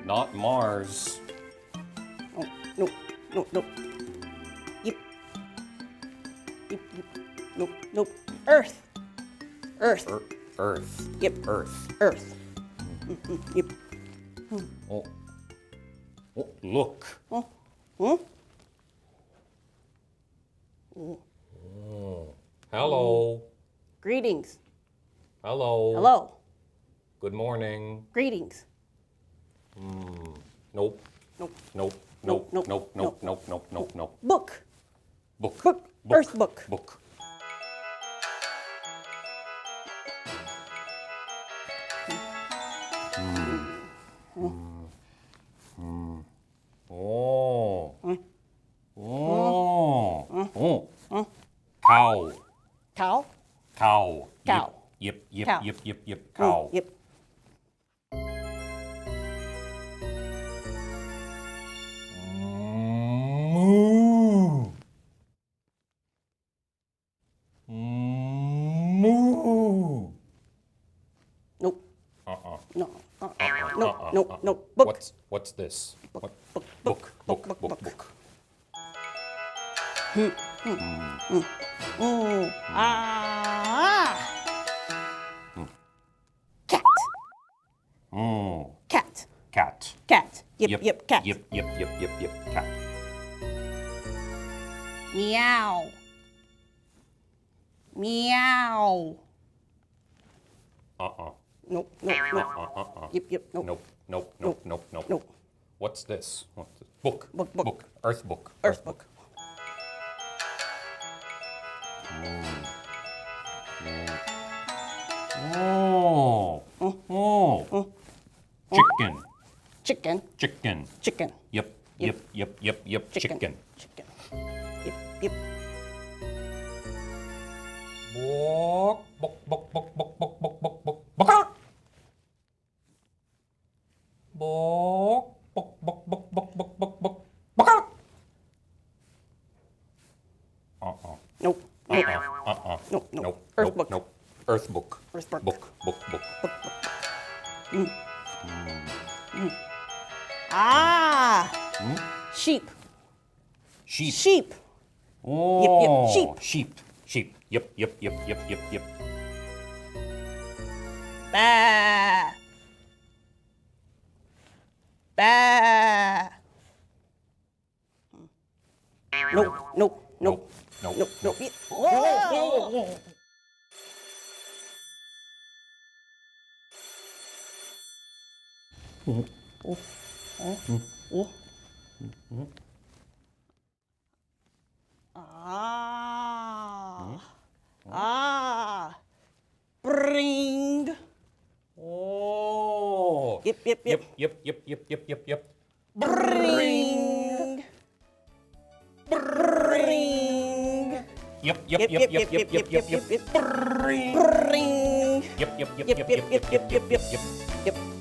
Not Mars. No. Yep. No. Earth. Earth. Yep. Earth. Yep. Oh, look. Hello. Greetings. Hello. Good morning. Greetings. Nope. Nope. Book. Earth book. Cow. Cow. Yep. Cow. Cow. Yep. Moo. Nope. No. No. Book. What's this? Book. Cat. Cat. Yep, cat. Yep, cat. Meow. Nope. Yep, nope. What's this? Book. Earth book. Chicken. Yep. Chicken. Yep. Nope. Earth book. Sheep. Oh, Sheep. Sheep. Yep. Bah. Nope. Whoa. Bring. Oh. Yep. Bring. Yep. Bring. Yep.